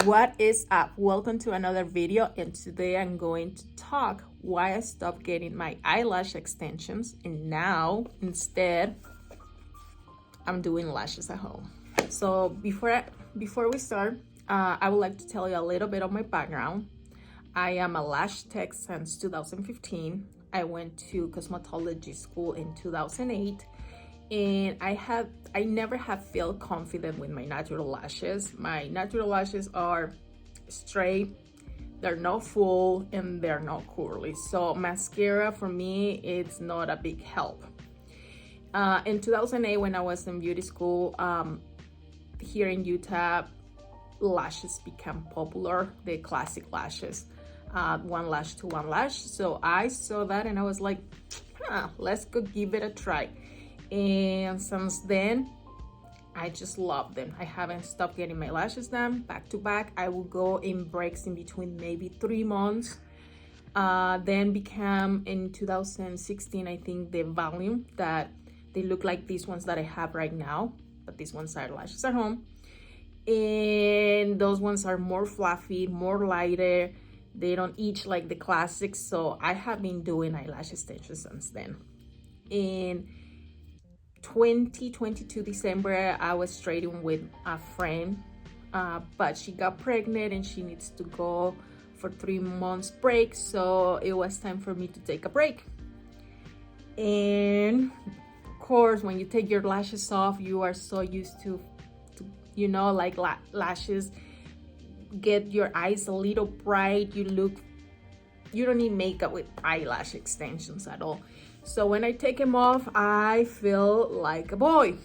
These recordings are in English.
What is up? Welcome to another video, and today I'm going to talk why I stopped getting my eyelash extensions and now instead I'm doing lashes at home. So before we start, I would like to tell you a little bit of my background. I am a lash tech since 2015. I went to cosmetology school in 2008, and I never have felt confident with my natural lashes. My natural lashes are straight, they're not full, and they're not curly. So mascara for me, it's not a big help. In 2008, when I was in beauty school here in Utah, lashes became popular, the classic lashes, one lash to one lash. So I saw that and I was like, let's go give it a try. And since then, I just love them. I haven't stopped getting my lashes done back to back. I will go in breaks in between, maybe 3 months. Then became in 2016, I think, the volume that they look like these ones that I have right now, but these ones are lashes at home. And those ones are more fluffy, more lighter. They don't itch like the classics. So I have been doing eyelash extensions since then. In 2022 December, I was trading with a friend, but she got pregnant and she needs to go for 3 months break. So it was time for me to take a break. And of course, when you take your lashes off, you are so used to you know, like lashes get your eyes a little bright. You don't need makeup with eyelash extensions at all. So when I take them off, I feel like a boy.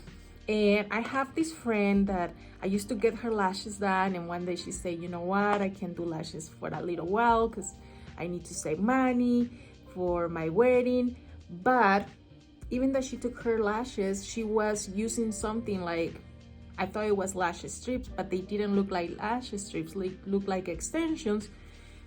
And I have this friend that I used to get her lashes done, and one day she said, you know what, I can do lashes for a little while because I need to save money for my wedding. But even though she took her lashes, she was using something like, I thought it was lash strips, but they didn't look like lash strips, they look like extensions.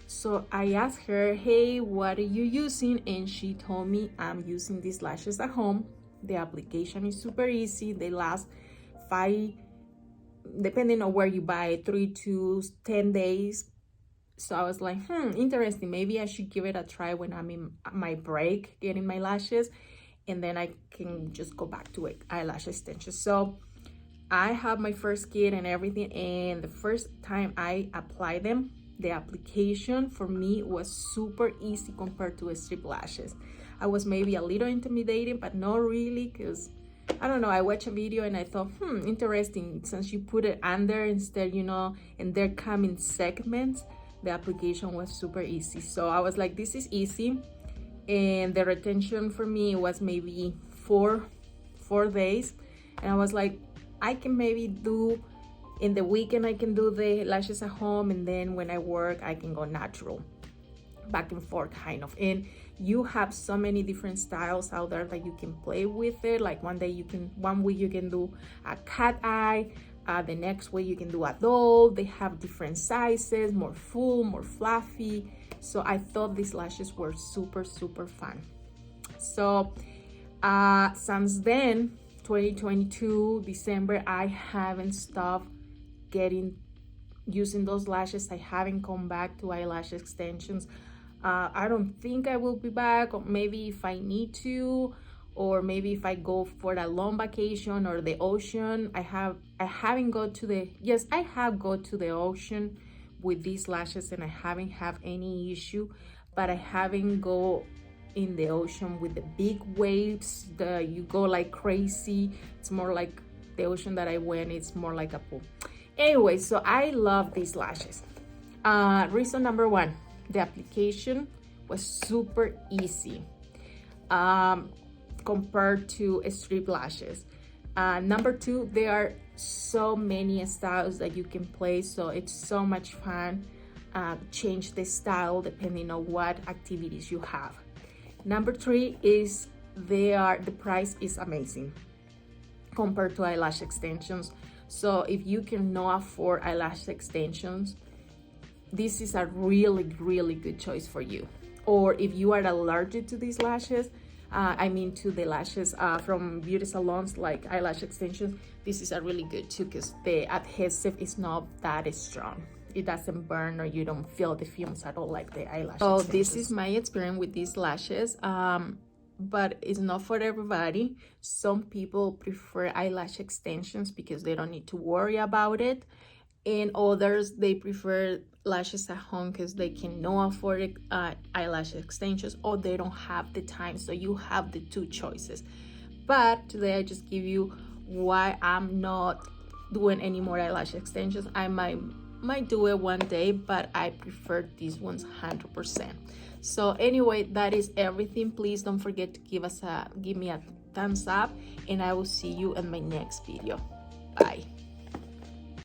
So I asked her, hey, what are you using? And she told me, I'm using these lashes at home. The application is super easy. They last 5, depending on where you buy it, 3 to 10 days. So I was like, interesting. Maybe I should give it a try when I'm in my break getting my lashes, and then I can just go back to it, eyelash extensions. So I have my first kit and everything, and the first time I applied them, the application for me was super easy compared to strip lashes. I was maybe a little intimidating, but not really, because I don't know, I watched a video and I thought, interesting, since you put it under instead, you know, and they're coming segments, the application was super easy. So I was like, this is easy. And the retention for me was maybe four days. And I was like, I can maybe do in the weekend, I can do the lashes at home, and then when I work, I can go natural, back and forth kind of. And you have so many different styles out there that you can play with it. Like one week you can do a cat eye, the next week you can do a doll. They have different sizes, more full, more fluffy. So I thought these lashes were super, super fun. So since then, 2022 December, I haven't stopped using those lashes. I haven't come back to eyelash extensions. I don't think I will be back, or maybe if I need to, or maybe if I go for a long vacation or the ocean. I have gone to the ocean with these lashes, and I haven't have any issue. But I haven't go in the ocean with the big waves, you go like crazy. It's more like the ocean that I went, it's more like a pool. Anyway, so I love these lashes. Reason number 1, the application was super easy compared to strip lashes. Number 2, there are so many styles that you can play, so it's so much fun. Change the style depending on what activities you have. Number 3 is the price is amazing compared to eyelash extensions. So if you cannot afford eyelash extensions, this is a really, really good choice for you. Or if you are allergic to these lashes, to the lashes from beauty salons like eyelash extensions, this is a really good too, because the adhesive is not that strong. it doesn't burn or you don't feel the fumes at all like the eyelash extensions. So this is my experience with these lashes, but it's not for everybody. Some people prefer eyelash extensions because they don't need to worry about it, and others they prefer lashes at home because they cannot afford eyelash extensions, or they don't have the time. So you have the two choices. But today I just give you why I'm not doing any more eyelash extensions. I might do it one day, but I prefer these ones 100%. So anyway, that is everything. Please don't forget to give me a thumbs up, and I will see you in my next video. Bye.